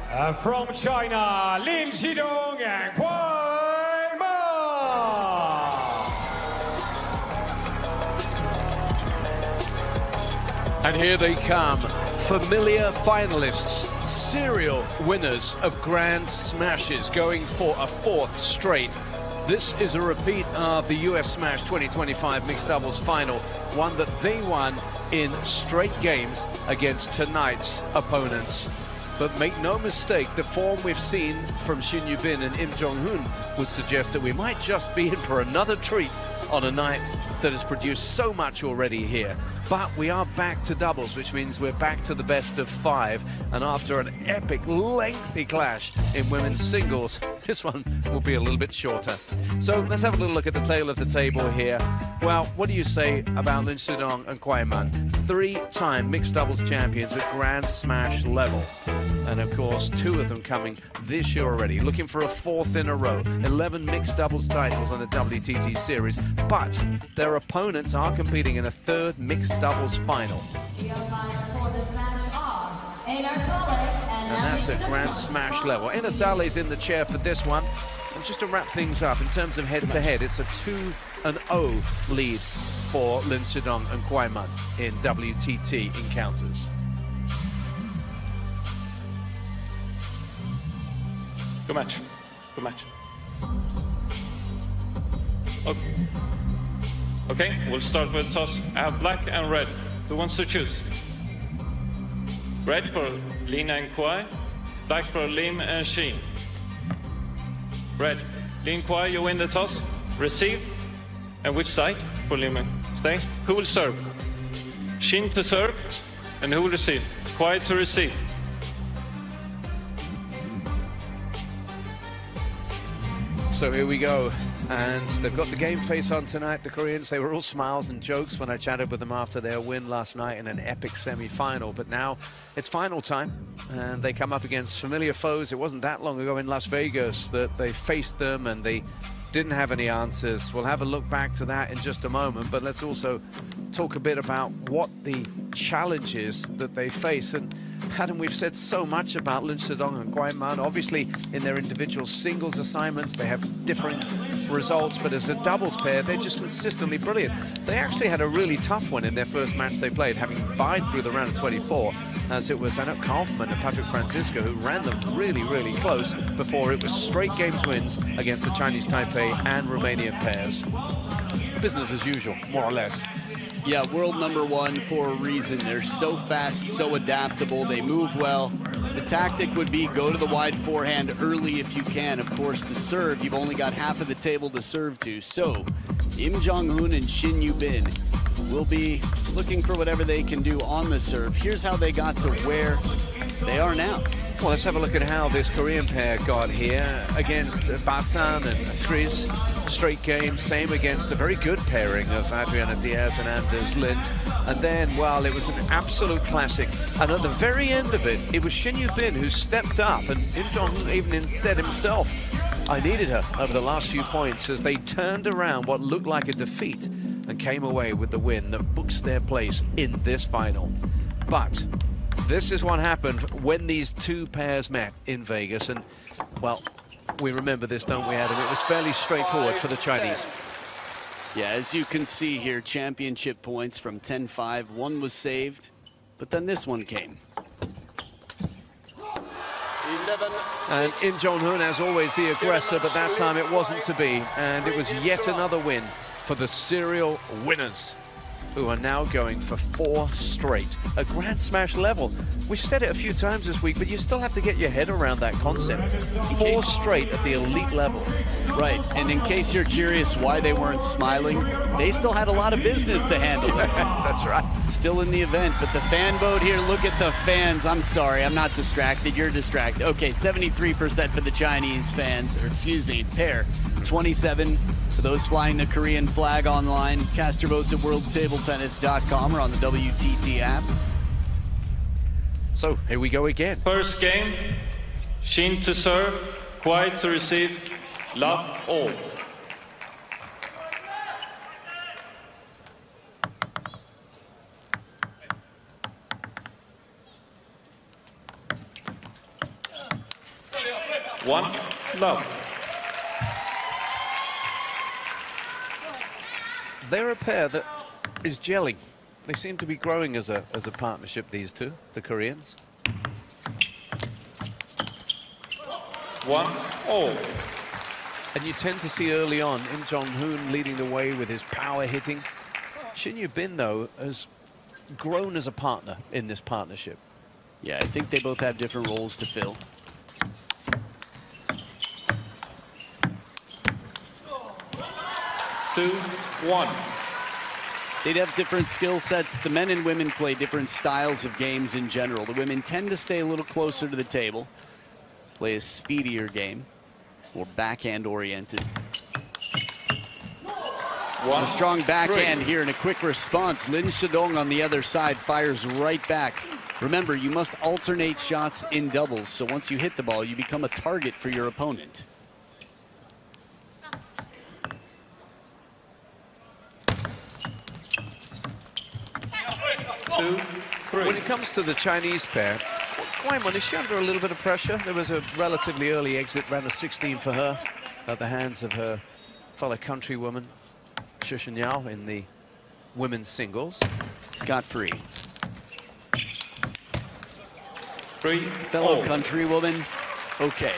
From China, Lin Shidong and KUAI. And here they come, familiar finalists, serial winners of Grand Smashes, going for a fourth straight. This is a repeat of the US Smash 2025 mixed doubles final, one that they won in straight games against tonight's opponents. But make no mistake, the form we've seen from Shin Yubin and Im Jong-hoon would suggest that we might just be in for another treat on a night that has produced so much already here. But we are back to doubles, which means we're back to the best of 5. And after an epic, lengthy clash in women's singles, this one will be a little bit shorter. So let's have a little look at the tail of the table here. Well, what do you say about Lin Shidong and KUAI Man? 3-time mixed doubles champions at Grand Smash level. And of course, 2 of them coming this year already, looking for a 4th in a row. 11 mixed doubles titles on the WTT series, but their opponents are competing in a 3rd mixed doubles final. And that's at Grand Smash level. Inasale's in the chair for this one. And just to wrap things up, in terms of head-to-head, it's a 2-0 lead for Lin Shidong and KUAI Man in WTT encounters. Good match. Good match. Okay, we'll start with toss. I have black and red. Who wants to choose? Red for Lin and KUAI. Black for Lim and SHIN. Red. Lin, KUAI, you win the toss. Receive. And which side for Lim and stay? Who will serve? SHIN to serve. And who will receive? KUAI to receive. So here we go, and they've got the game face on tonight, the Koreans. They were all smiles and jokes when I chatted with them after their win last night in an epic semi-final, but now it's final time, and they come up against familiar foes. It wasn't that long ago in Las Vegas that they faced them, and they didn't have any answers. We'll have a look back to that in just a moment, but let's also talk a bit about what the challenge is that they face. And Adam, we've said so much about Lin Shidong and KUAI Man. Obviously, in their individual singles assignments, they have different results, but as a doubles pair, they're just consistently brilliant. They actually had a really tough one in their first match they played, having died through the round of 24, as it was Anuk Kaufman and Patrick Francisco who ran them really, really close before it was straight games wins against the Chinese Taipei and Romanian pairs. Business as usual, more or less. Yeah, world #1 for a reason. They're so fast, so adaptable, they move well. The tactic would be go to the wide forehand early if you can. Of course, the serve, you've only got half of the table to serve to. So, Im Jong-hoon and Shin Yubin will be looking for whatever they can do on the serve. Here's how they got to where they are now. Well, let's have a look at how this Korean pair got here against Basan and Frizz. Straight game, same against a very good pairing of Adriana Diaz and Anders Lind. And then, well, it was an absolute classic. And at the very end of it, it was Shin Yubin who stepped up, and Im Jong-hoon even said himself, I needed her over the last few points, as they turned around what looked like a defeat and came away with the win that books their place in this final. But this is what happened when these two pairs met in Vegas, and, well, we remember this, don't we, Adam? It was fairly straightforward for the Chinese. Yeah, as you can see here, championship points from 10-5. One was saved, but then this one came. And Im Jong-hoon, as always, the aggressor, but that time it wasn't to be. And it was yet another win for the serial winners, who are now going for 4 straight at Grand Smash level. We've said it a few times this week, but you still have to get your head around that concept. 4 straight at the elite level. Right, and in case you're curious why they weren't smiling, they still had a lot of business to handle. That's right. Still in the event, but the fan vote here, look at the fans. I'm sorry, I'm not distracted, you're distracted. Okay, 73% for the Chinese fans, or excuse me, pair. 27 for those flying the Korean flag online. Cast your votes at worldtabletennis.com or on the WTT app. So here we go again. First game, SHIN to serve, KUAI to receive, love all. 1 love. They're a pair that is gelling. They seem to be growing as a partnership, these two, the Koreans. 1-all. And you tend to see early on Im Jong-hoon leading the way with his power hitting. Shin Yu-bin, though, has grown as a partner in this partnership. Yeah, I think they both have different roles to fill. Two, 1. They'd have different skill sets. The men and women play different styles of games in general. The women tend to stay a little closer to the table, play a speedier game, more backhand-oriented. A strong backhand here and a quick response. Lin Shidong on the other side fires right back. Remember, you must alternate shots in doubles, so once you hit the ball, you become a target for your opponent. Two, 3. When it comes to the Chinese pair, KUAI, is she under a little bit of pressure? There was a relatively early exit, round of 16 for her, at the hands of her fellow countrywoman, Shi Yao, in the women's singles. Scot-free. 3, Fellow countrywoman, okay.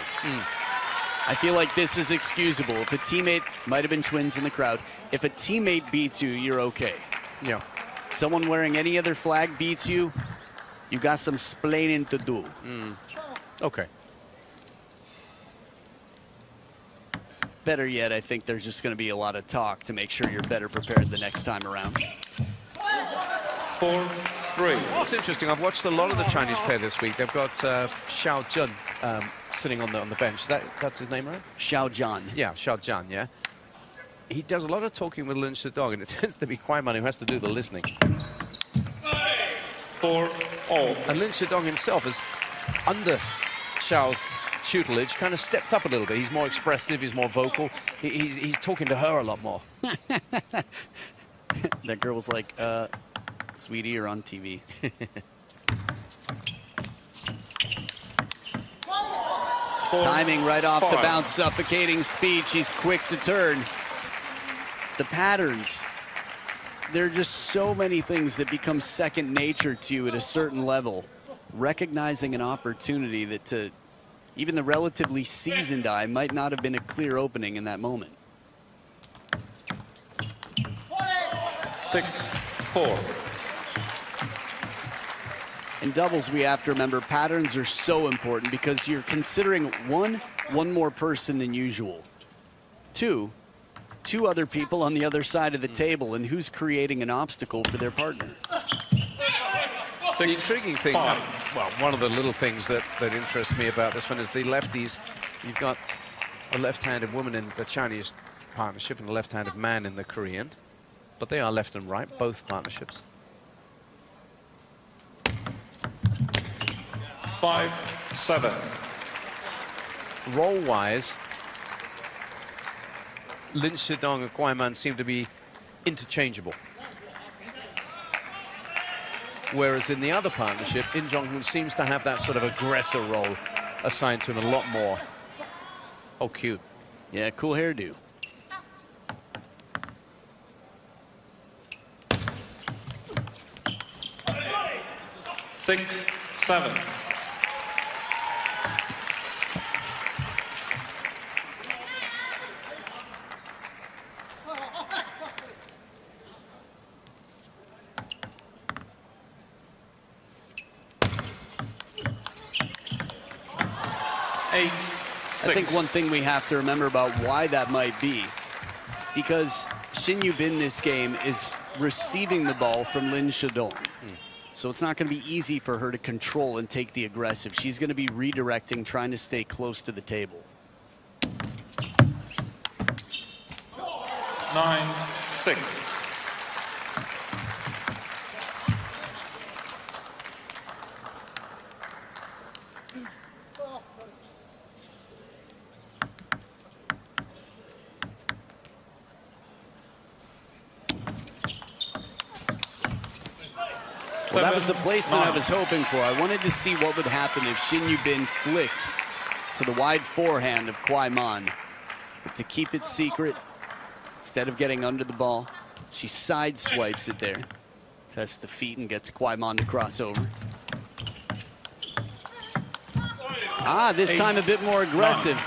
I feel like this is excusable. If a teammate, might have been twins in the crowd, if a teammate beats you, you're okay. Yeah. Someone wearing any other flag beats you, you got some splaining to do. Okay. Better yet, I think there's just going to be a lot of talk to make sure you're better prepared the next time around. 4, 3. What's interesting, I've watched a lot of the Chinese pair this week. They've got Xiao Jun sitting on the bench. That's his name, right? Xiao Zhan. Yeah, Xiao Jun, yeah. He does a lot of talking with Lin Shidong, and it tends to be KUAI who has to do the listening. 4-all. And Lin Shidong himself is under Xiao's tutelage, kind of stepped up a little bit. He's more expressive, he's more vocal. He's talking to her a lot more. That girl was like, sweetie, you're on TV. Timing right off the bounce, suffocating speed. She's quick to turn. The patterns, there are just so many things that become second nature to you at a certain level. Recognizing an opportunity that to even the relatively seasoned eye might not have been a clear opening in that moment. 6-4. In doubles, we have to remember patterns are so important because you're considering one more person than usual. Two other people on the other side of the table, and who's creating an obstacle for their partner. The intriguing thing, well, one of the little things that interests me about this one is the lefties. You've got a left-handed woman in the Chinese partnership and a left-handed man in the Korean, but they are left and right, both partnerships. 5-7. Role-wise, Lin Shidong and KUAI seem to be interchangeable. Whereas in the other partnership, Im Jong-hoon seems to have that sort of aggressor role assigned to him a lot more. Oh, cute. Yeah, cool hairdo. Six, 7. I think one thing we have to remember about why that might be, because Shin Yu-bin this game is receiving the ball from Lin Shidong. So it's not going to be easy for her to control and take the aggressive. She's going to be redirecting, trying to stay close to the table. 9-6. Well, that was the placement I was hoping for. I wanted to see what would happen if Shin Yu-bin flicked to the wide forehand of KUAI Man. But to keep it secret, instead of getting under the ball, she side swipes it there. Tests the feet and gets KUAI Man to cross over. This time a bit more aggressive.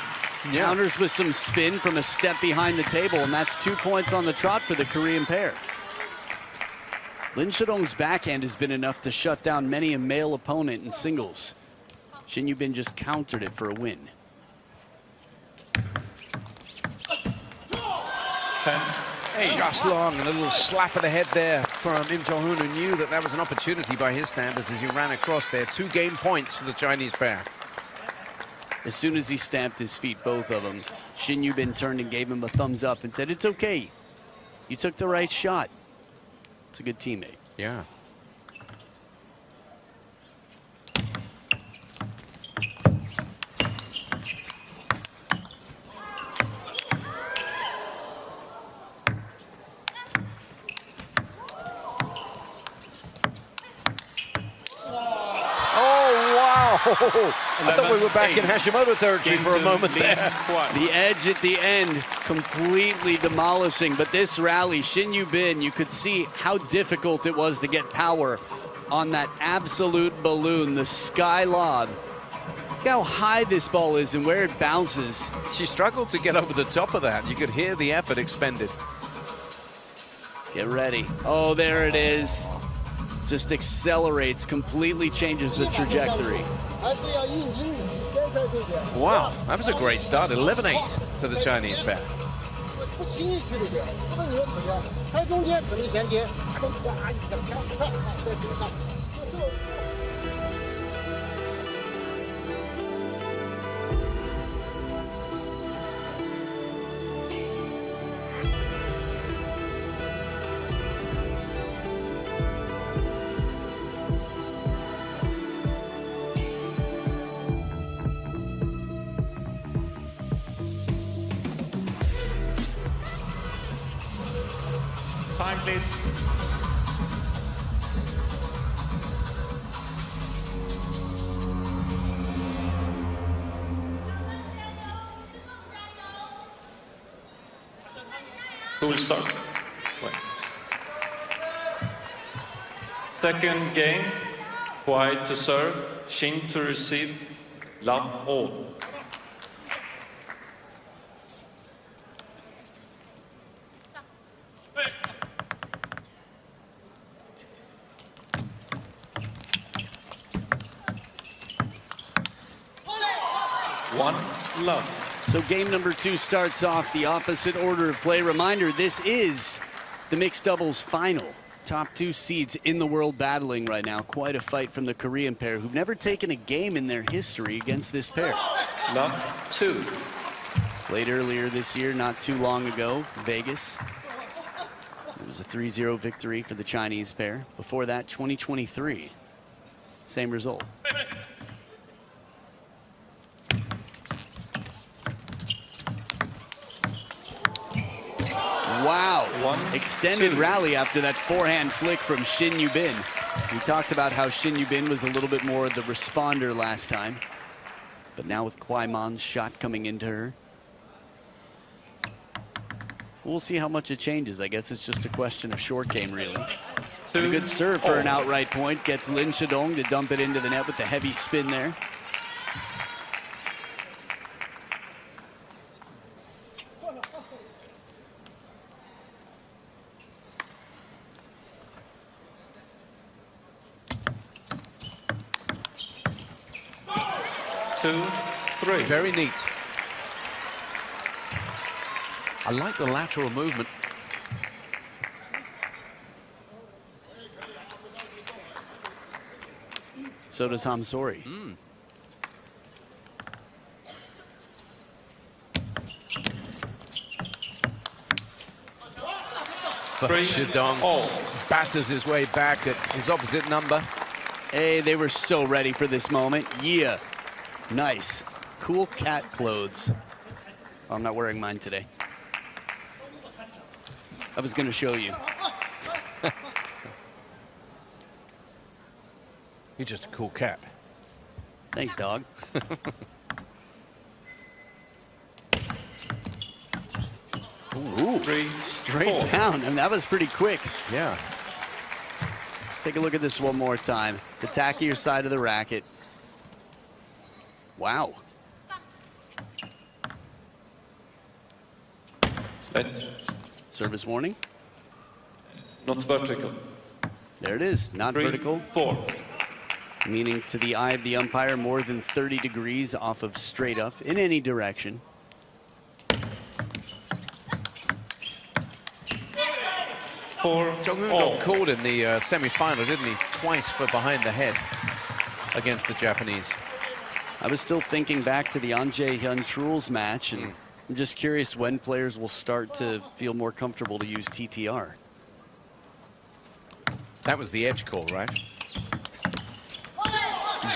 Yeah. Counters with some spin from a step behind the table, and that's 2 points on the trot for the Korean pair. Lin Shidong's backhand has been enough to shut down many a male opponent in singles. Shin Yubin just countered it for a win. 10. Just long, and a little slap of the head there from Im Jo-hoon, who knew that that was an opportunity by his standards as he ran across there. 2 game points for the Chinese pair. As soon as he stamped his feet, both of them, Shin Yubin turned and gave him a thumbs up and said, "It's okay. You took the right shot." It's a good teammate. Yeah. I thought we were back in Hashimoto territory for a moment there. The edge at the end, completely demolishing. But this rally, Shin Yubin, you could see how difficult it was to get power on that absolute balloon, the sky lob. Look how high this ball is and where it bounces. She struggled to get over the top of that. You could hear the effort expended. Get ready. Oh, there it is. Just accelerates, completely changes the trajectory. Wow, that was a great start. 11-8 to the Chinese pair. Time, please. Who will start? Wait. Second game, KUAI to serve, Shin to receive, love all. One love. So game number 2 starts off the opposite order of play. Reminder, this is the mixed doubles final. Top 2 seeds in the world battling right now. Quite a fight from the Korean pair, who've never taken a game in their history against this pair. Love 2. Played earlier this year, not too long ago, Vegas. It was a 3-0 victory for the Chinese pair. Before that, 2023. Same result. Wow, extended rally after that forehand flick from Shin Yubin. We talked about how Shin Yubin was a little bit more the responder last time. But now with KUAI Man's shot coming into her, we'll see how much it changes. I guess it's just a question of short game, really. A good serve for an outright point. Gets Lin Shidong to dump it into the net with the heavy spin there. Two, three. Very neat. I like the lateral movement. So does Hamsori. But Shidong batters his way back at his opposite number. Hey, they were so ready for this moment. Yeah. Nice. Cool cat clothes. Oh, I'm not wearing mine today. I was going to show you. You're just a cool cat. Thanks, dog. Ooh, 3, straight 4. down, and that was pretty quick. Yeah. Take a look at this one more time. The tackier side of the racket. Wow. Let. Service warning. Not vertical. There it is, not 3, vertical, 4. meaning to the eye of the umpire more than 30 degrees off of straight up in any direction. Jong-un got called in the semi-final, didn't he? Twice for behind the head against the Japanese. I was still thinking back to the An Jae-hyun Truls match, and I'm just curious when players will start to feel more comfortable to use TTR. That was the edge call, right?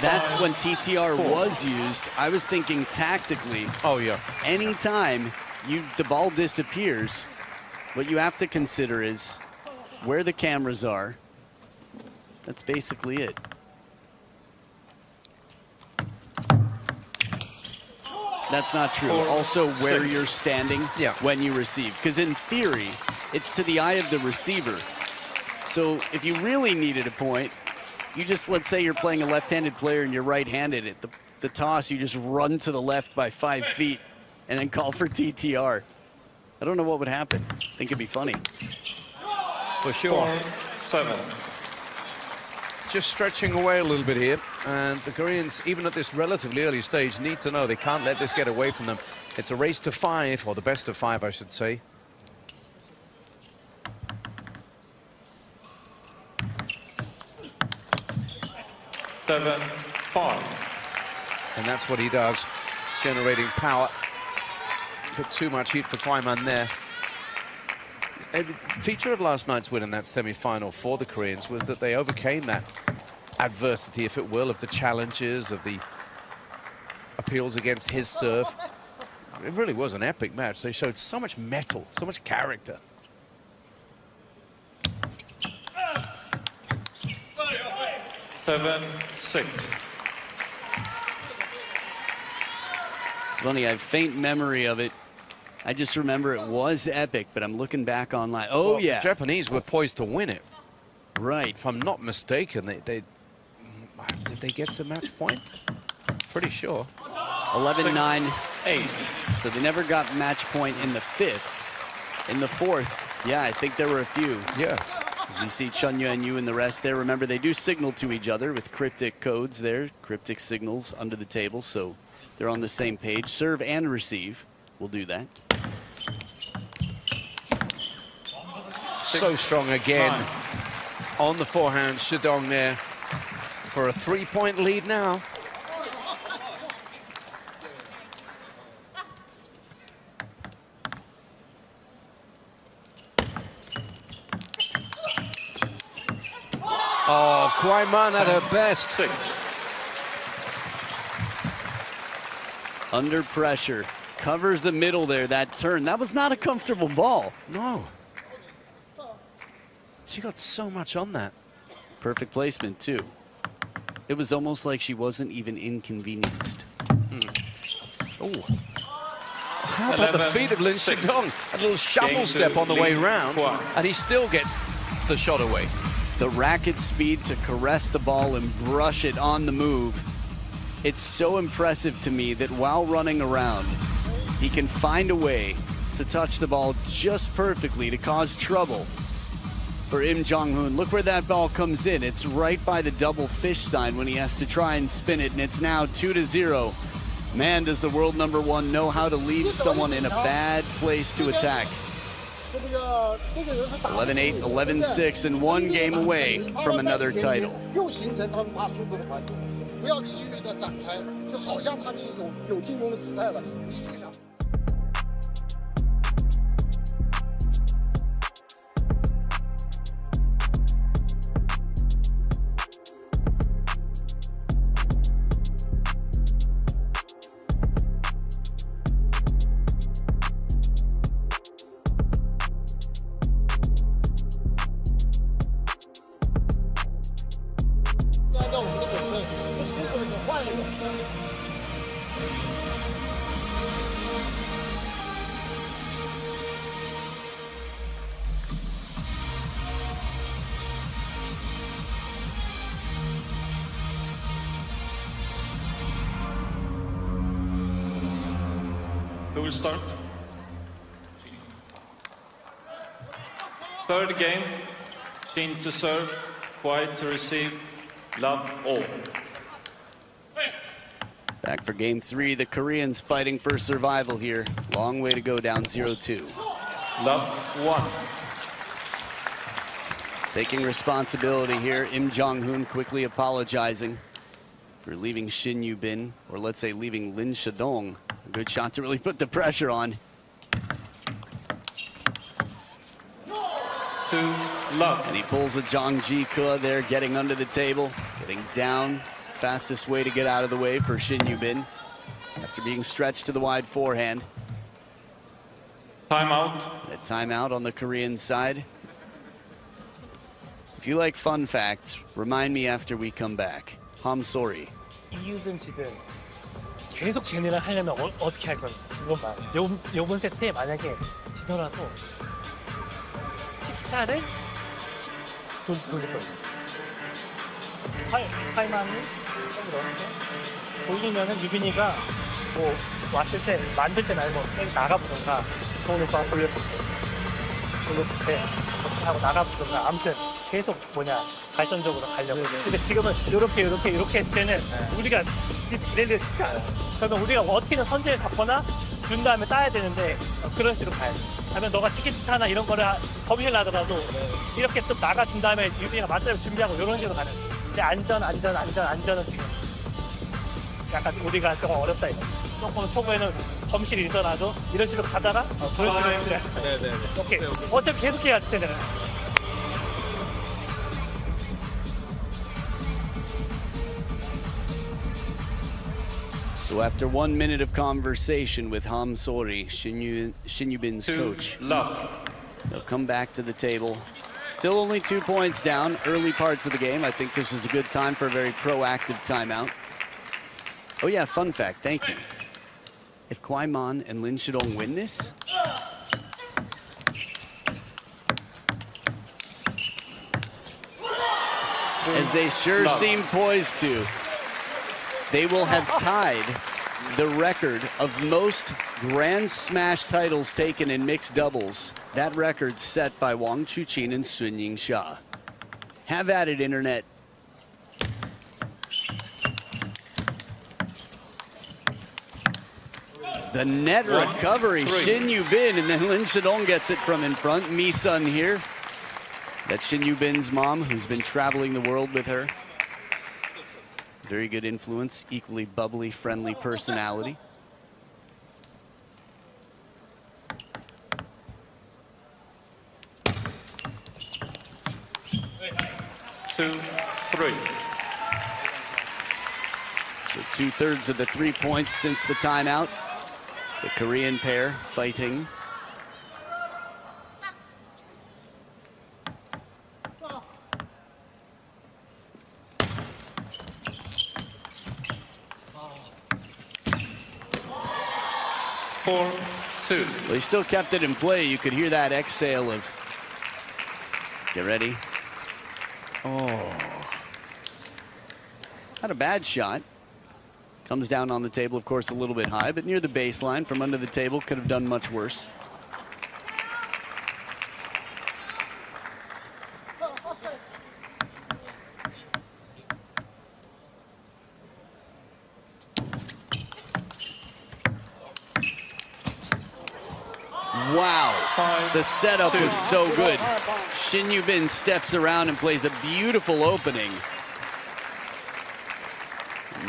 That's when TTR was used. I was thinking tactically. Oh, yeah. Anytime the ball disappears, what you have to consider is where the cameras are. That's basically it. That's not true. Also where you're standing when you receive. Because in theory, it's to the eye of the receiver. So if you really needed a point, you just, let's say you're playing a left-handed player and you're right-handed. At the toss, you just run to the left by 5 feet and then call for TTR. I don't know what would happen. I think it'd be funny. For sure. 7. Just stretching away a little bit here, and the Koreans, even at this relatively early stage, need to know they can't let this get away from them. It's a race to 5, or the best of 5, I should say. Seven, 5. And that's what he does, generating power. Put too much heat for KUAI there. A feature of last night's win in that semi-final for the Koreans was that they overcame that adversity, if it will, of the challenges, of the appeals against his serve. It really was an epic match. They showed so much mettle, so much character. Seven, 6. It's funny, I have faint memory of it. I just remember it was epic, but I'm looking back online. Oh, well, yeah. The Japanese were poised to win it. Right. If I'm not mistaken, did they get to match point? Pretty sure. 11-9. 8. So they never got match point in the 5th. In the 4th, yeah, I think there were a few. Yeah. As we see Chun Yuan-Yu and the rest there. Remember, they do signal to each other with cryptic codes there, cryptic signals under the table, so they're on the same page. Serve and receive will do that. So strong again. 9. On the forehand, Shidong there for a 3-point lead now. Oh, KUAI at her best. 6. Under pressure. Covers the middle there, that turn. That was not a comfortable ball. No. She got so much on that. Perfect placement, too. It was almost like she wasn't even inconvenienced. Oh. How about the feet of Lin Shidong? A little shuffle step on the way round, and he still gets the shot away. The racket speed to caress the ball and brush it on the move. It's so impressive to me that while running around, he can find a way to touch the ball just perfectly to cause trouble for Im Jong-hoon. Look where that ball comes in. It's right by the double fish sign when he has to try and spin it, and it's now 2-0. Man, does the world #1 know how to leave someone in a bad place to attack. 11-8, 11-6, and 1 game away from another title. 又形成他们怕输的环境，不要急于的展开，就好像他已经有进攻的姿态了，必须想。按照我们的准备，不输就换一个。Who will start? Third game, Shin to serve, KUAI to receive, love all. Back for game 3, the Koreans fighting for survival here. Long way to go, down 0-2. Love 1. Taking responsibility here, Im Jong-hoon quickly apologizing for leaving Shin Yu-bin, or let's say leaving Lin Shidong. A good shot to really put the pressure on. 2, love. And he pulls a Jong Ji-kua there, getting under the table, getting down. Fastest way to get out of the way for Shin Yu-bin after being stretched to the wide forehand. Timeout. A timeout on the Korean side. If you like fun facts, remind me after we come back. I'm sorry. 이기든 지든 계속 쟤네를 하려면 어떻게 할 건지 그건 말이야. 요번 세트에 만약에 지더라도 치키타를 돌릴 거야. 파이만이 돌리면은 유빈이가 뭐 왔을 때 만들 때 말고 나가보던가 돈을 막 돌렸을 때 어떻게 하고 나가보던가 아무튼 계속 발전적으로 가려고. 근데 지금은 이렇게 했을 때는 우리가 얘네들 쉽지 않아. 그러면 우리가 어떻게든 선제를 잡거나 준 다음에 따야 되는데 그런 식으로 가야 돼. 그러면 너가 치키타나 이런 거를 범실 하더라도 이렇게 또 나가준 다음에 유빈이가 맞대로 준비하고 이런 식으로 가는. 근데 안전은 지금 약간 우리가 조금 어렵다 이거. 조금 초보에는 범실이 있더라도 이런 식으로 가다가 그런 식으로 해야 돼. 오케이. 어차피 계속 해야 돼, 쟤네는. So after 1 minute of conversation with Ham Sori, Shin Yu-bin's coach, they'll come back to the table. Still only 2 points down, early parts of the game. I think this is a good time for a very proactive timeout. Oh yeah, fun fact, thank you. If KUAI Man and Lin Shidong win this, as they sure seem poised to, they will have tied the record of most Grand Smash titles taken in mixed doubles. That record set by Wang Chuqin and Sun Yingsha. Have at it, Internet. The net recovery, Shin Yu-bin, and then Lin Shidong gets it from in front. Mi-sun here. That's Shin Yu-bin's mom, who's been traveling the world with her. Very good influence, equally bubbly, friendly personality. Two, three. So 2/3 of the 3 points since the timeout. The Korean pair fighting. Four, two. Well, he still kept it in play. You could hear that exhale of, get ready. Oh. Not a bad shot. Comes down on the table, of course, a little bit high, but near the baseline from under the table. Could have done much worse. Wow, the setup was so good. Shin Yu-bin steps around and plays a beautiful opening.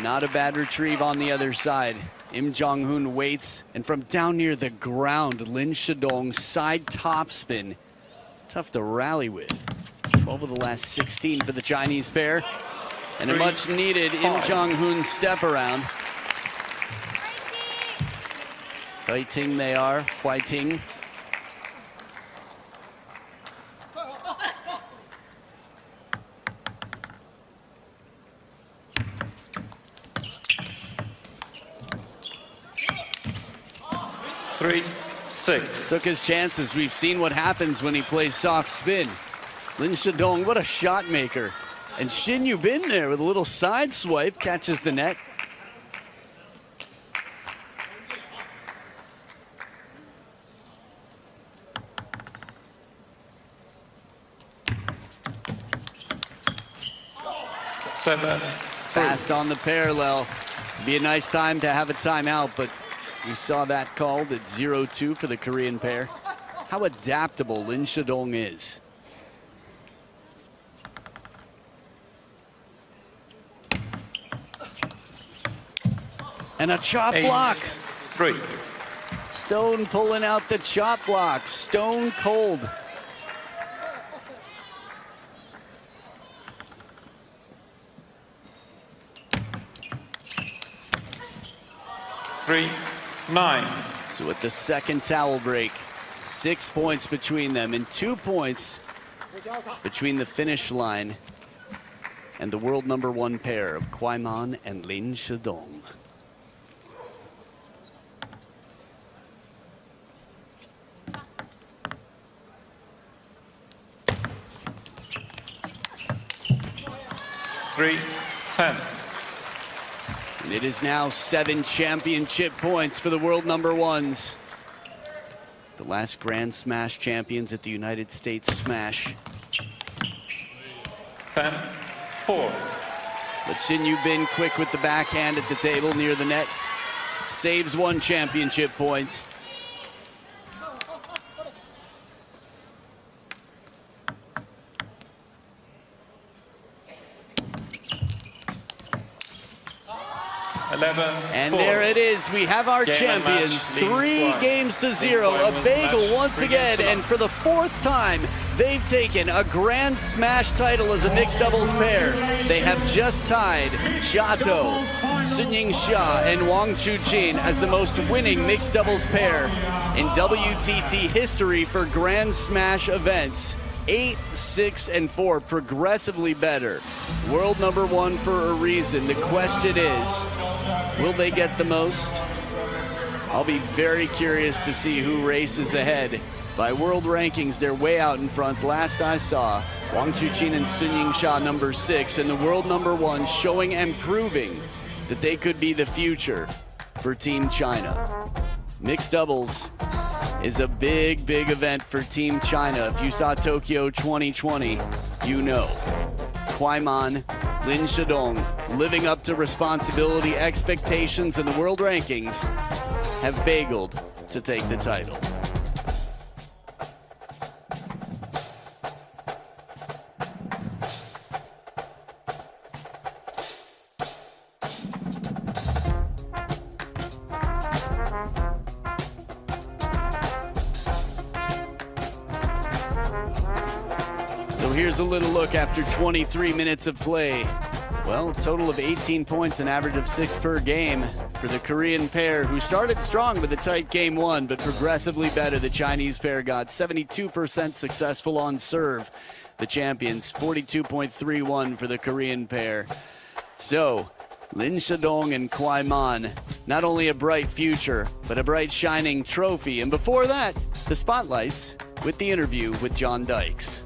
Not a bad retrieve on the other side. Im Jong-hoon waits, and from down near the ground, Lin Shidong side topspin. Tough to rally with. 12 of the last 16 for the Chinese pair. And a much needed Im Jong-hoon step around. Fighting they are, fighting. Three, six. Took his chances. We've seen what happens when he plays soft spin. Lin Shidong, what a shot maker. And Shin Yu-bin there with a little side swipe, catches the net. 7. Fast on the parallel. Be a nice time to have a timeout, but we saw that called at 0-2 for the Korean pair. How adaptable Lin Shidong is. And a chop 8, block. 3. Stone pulling out the chop block. Stone cold. Three, 9. So at the second towel break, 6 points between them and 2 points between the finish line and the world #1 pair of KUAI and Lin Shidong. Three, 10. And it is now 7 championship points for the world #1s. The last Grand Smash champions at the United States Smash. 10, 4. But Shin Yu-bin quick with the backhand at the table near the net. Saves 1 championship point. And there it is. We have our champions. 3 games to 0. A bagel once again. And for the 4th time, they've taken a Grand Smash title as a mixed doubles pair. They have just tied Shato, Sunying Xia, and Wang Chuqin as the most winning mixed doubles pair in WTT history for Grand Smash events. 8, 6, and 4, progressively better. World #1 for a reason. The question is, will they get the most? I'll be very curious to see who races ahead. By world rankings, they're way out in front. Last I saw, Wang Chuqin and Sunying Xia #6, and the world #1 showing and proving that they could be the future for Team China. Mixed doubles is a big, big event for Team China. If you saw Tokyo 2020, you know. KUAI, Lin Shidong, living up to responsibility, expectations, and the world rankings, have bageled to take the title. So here's a little look after 23 minutes of play. Well, a total of 18 points, an average of 6 per game for the Korean pair, who started strong with a tight game 1, but progressively better. The Chinese pair got 72% successful on serve. The champions, 42.31 for the Korean pair. So, Lin Shidong and KUAI, not only a bright future, but a bright shining trophy. And before that, the spotlights with the interview with John Dykes.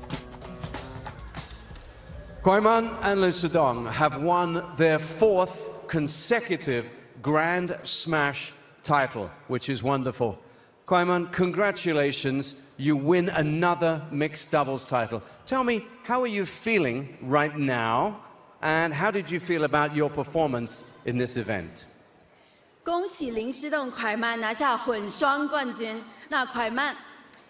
KUAI and Lin Shidong have won their 4th consecutive Grand Smash title, which is wonderful. KUAI, congratulations. You win another mixed doubles title. Tell me, how are you feeling right now? And how did you feel about your performance in this event? 恭喜林诗栋KUAI拿下混双冠军。那KUAI，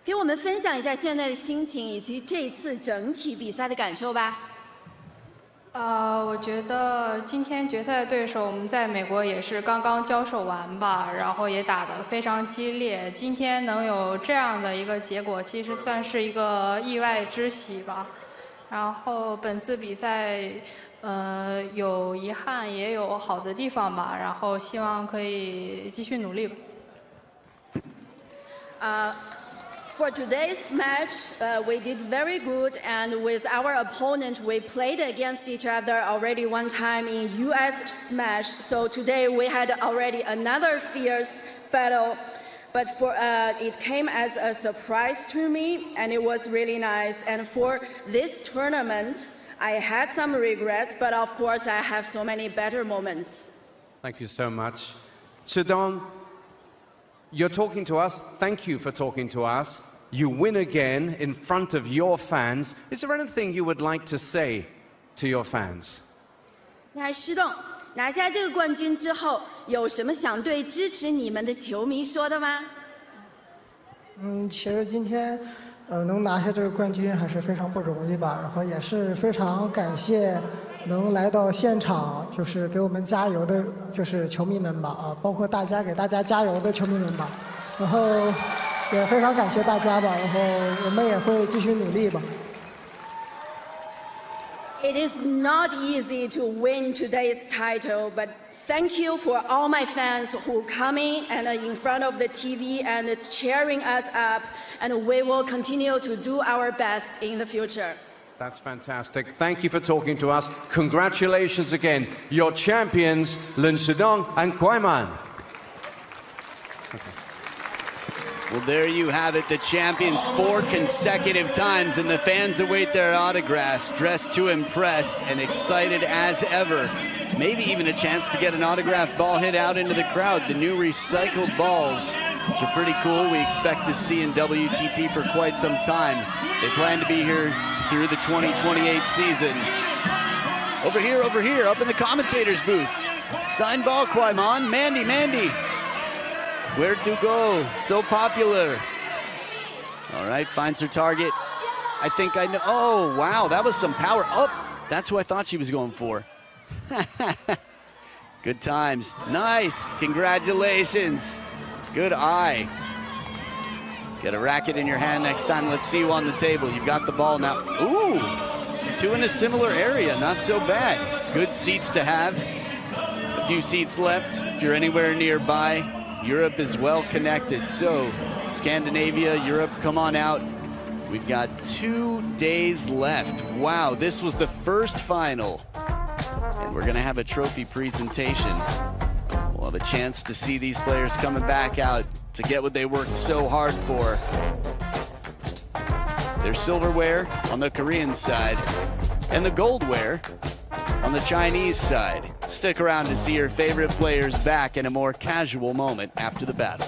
给我们分享一下现在的心情以及这次整体比赛的感受吧。我觉得今天决赛的对手我们在美国也是刚刚交手完吧，然后也打得非常激烈。今天能有这样的一个结果，其实算是一个意外之喜吧。然后本次比赛，有遗憾也有好的地方吧，然后希望可以继续努力吧。For today's match, we did very good, and with our opponent, we played against each other already one time in US Smash. So today we had already another fierce battle, but it came as a surprise to me, and it was really nice. And for this tournament, I had some regrets, but of course I have so many better moments. Thank you so much. Shidong, you're talking to us. Thank you for talking to us. You win again in front of your fans. Is there anything you would like to say to your fans? 那施栋拿下这个冠军之后，有什么想对支持你们的球迷说的吗？其实今天，能拿下这个冠军还是非常不容易吧。然后也是非常感谢能来到现场，就是给我们加油的，就是球迷们吧啊，包括给大家加油的球迷们吧。然后也非常感谢大家吧。然后我们也会继续努力吧。It is not easy to win today's title, but thank you for all my fans who coming and in front of the TV and cheering us up, and we will continue to do our best in the future. That's fantastic. Thank you for talking to us. Congratulations again. Your champions, Lin Shidong and KUAI. Well, there you have it, the champions 4 consecutive times, and the fans await their autographs, dressed to impress and excited as ever. Maybe even a chance to get an autographed ball hit out into the crowd. The new recycled balls, which are pretty cool, we expect to see in WTT for quite some time. They plan to be here through the 2028 season. Over here, up in the commentator's booth. Sign ball, KUAI. Mandy. Where to go? So popular. All right, finds her target. I think I know. Oh, wow, that was some power. Oh, that's who I thought she was going for. Good times. Nice. Congratulations. Good eye. Get a racket in your hand next time. Let's see you on the table. You've got the ball now. Ooh, 2 in a similar area. Not so bad. Good seats to have. A few seats left if you're anywhere nearby. Europe is well connected, so Scandinavia, Europe, come on out. We've got 2 days left. Wow, this was the first final. And we're gonna have a trophy presentation. We'll have a chance to see these players coming back out to get what they worked so hard for. Their silverware on the Korean side and the goldware on the Chinese side. Stick around to see your favorite players back in a more casual moment after the battle.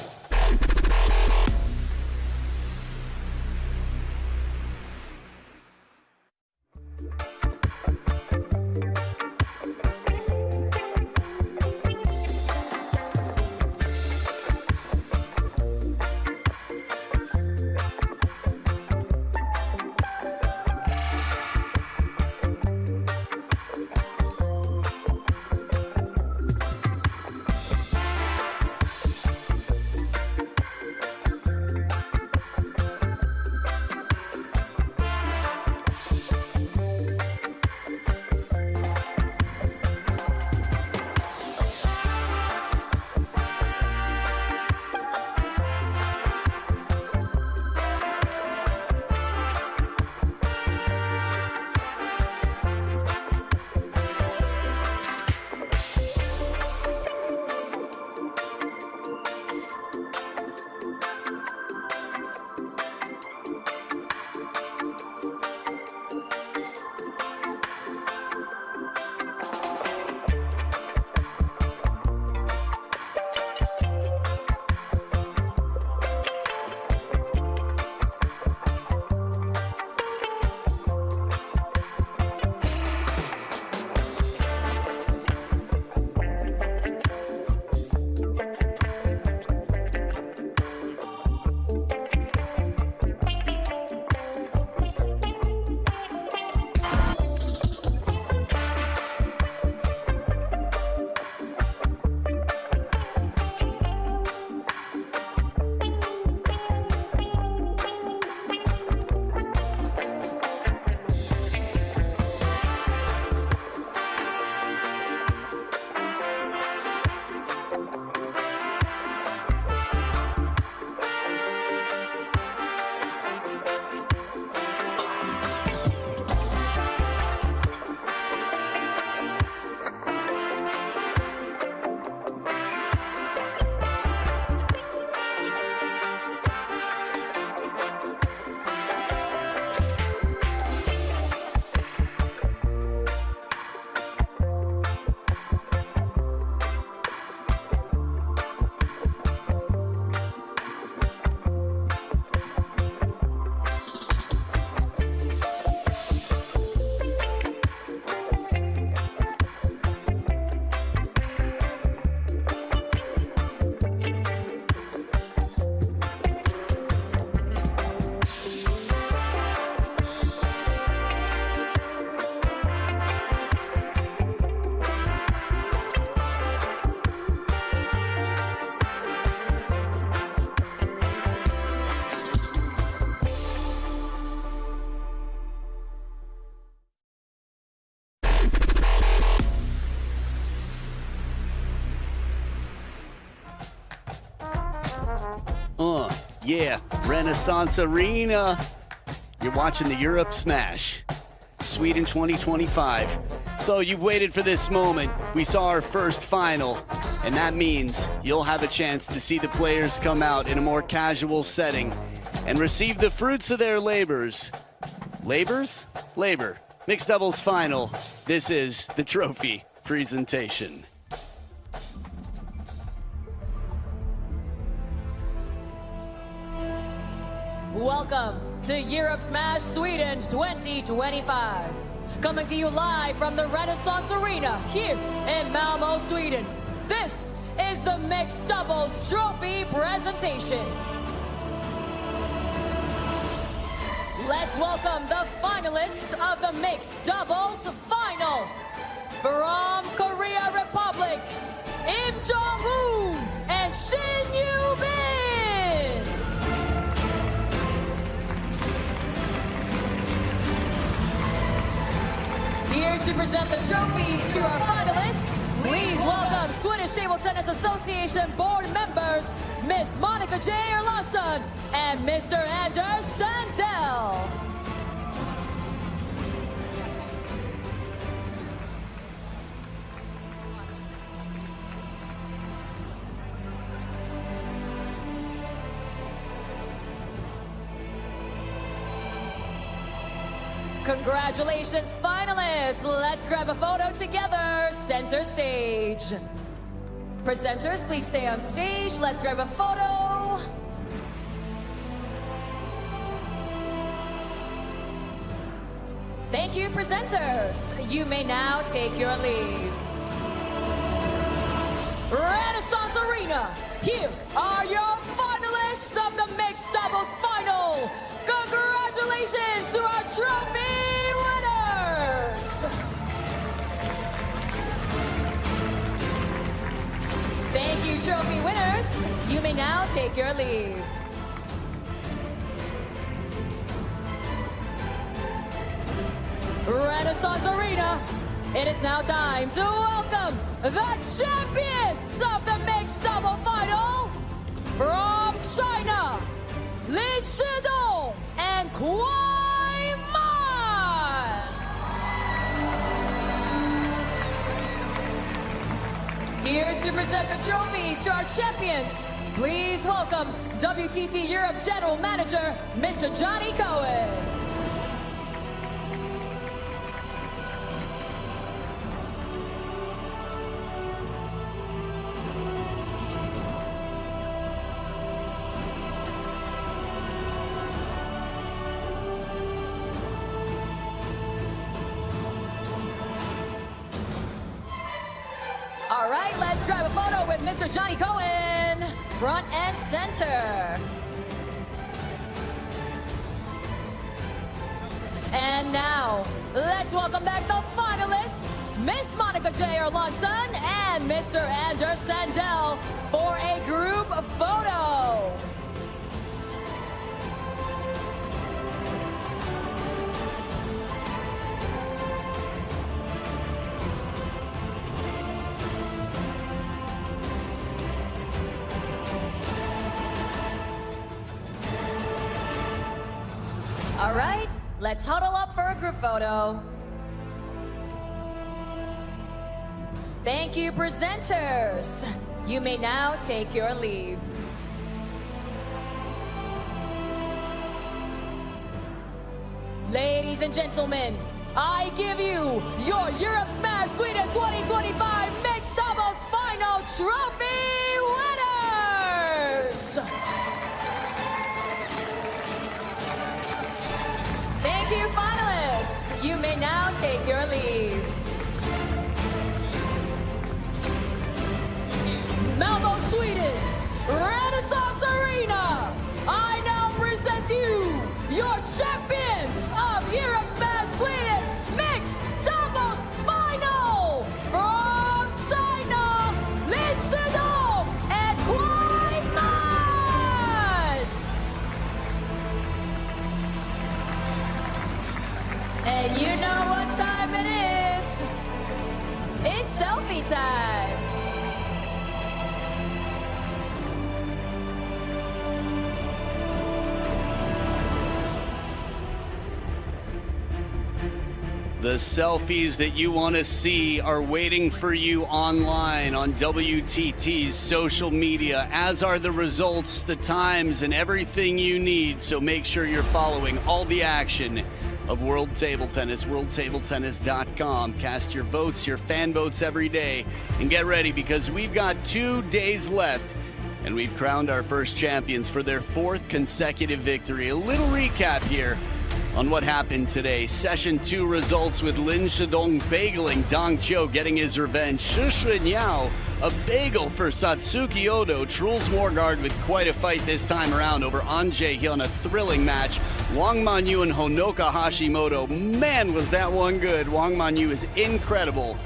Yeah, Renaissance Arena. You're watching the Europe Smash, Sweden 2025. So you've waited for this moment. We saw our first final, and that means you'll have a chance to see the players come out in a more casual setting and receive the fruits of their labors. Labors? Labor. Mixed doubles final. This is the trophy presentation. Welcome to Europe Smash Sweden 2025. Coming to you live from the Renaissance Arena here in Malmö, Sweden. This is the Mixed Doubles Trophy presentation. Let's welcome the finalists of the Mixed Doubles Final. From Korea Republic, Im Jong-hoon and Shin Yoo-bin. Here to present the trophies to our finalists, please welcome Swedish Table Tennis Association board members, Miss Monica J. Erlandsson and Mr. Anders Sandell. Congratulations, finalists. Let's grab a photo together. Center stage. Presenters, please stay on stage. Let's grab a photo. Thank you, presenters. You may now take your leave. Renaissance Arena, here are your finalists of the Mixed Doubles Final. Congratulations to our trophy winners! Thank you, trophy winners. You may now take your leave. Renaissance Arena, it is now time to welcome the champions of the Mixed Double Final from China, LIN and KUAI. Here to present the trophies to our champions, please welcome WTT Europe General Manager, Mr. Johnny Cohen. All right, let's grab a photo with Mr. Johnny Cohen, front and center. And now, let's welcome back the finalists, Miss Monica J. Erlandsson and Mr. Anders Sandell for a group photo. All right, let's huddle up for a group photo. Thank you, presenters. You may now take your leave. Ladies and gentlemen, I give you your Europe Smash Sweden 2025 Mixed Doubles Final Trophy winners! Thank you, finalists. You may now take your leave. Malmö, Sweden, Renaissance Arena. I now present you your champions of Europe Smash Sweden Mixed Doubles Final from China, LIN and KUAI. And you know what time it is. It's selfie time. The selfies that you want to see are waiting for you online on WTT's social media, as are the results, the times, and everything you need. So make sure you're following all the action of World Table Tennis, worldtabletennis.com. Cast your votes, your fan votes every day, and get ready because we've got 2 days left, and we've crowned our first champions for their 4th consecutive victory. A little recap here on what happened today. Session 2 results with Lin Shidong bageling Dong Qiu, getting his revenge. Shi Shiniao, a bagel for Satsuki Odo. Truls Morgard with quite a fight this time around over An Jae-hyun, a thrilling match. Wang Manyu and Honoka Hashimoto. Man, was that one good. Wang Manyu is incredible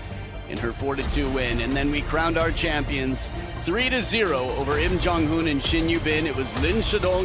in her 4-2 win. And then we crowned our champions 3-0 over Im Jong-hoon and Shin Yu-bin. It was Lin Shidong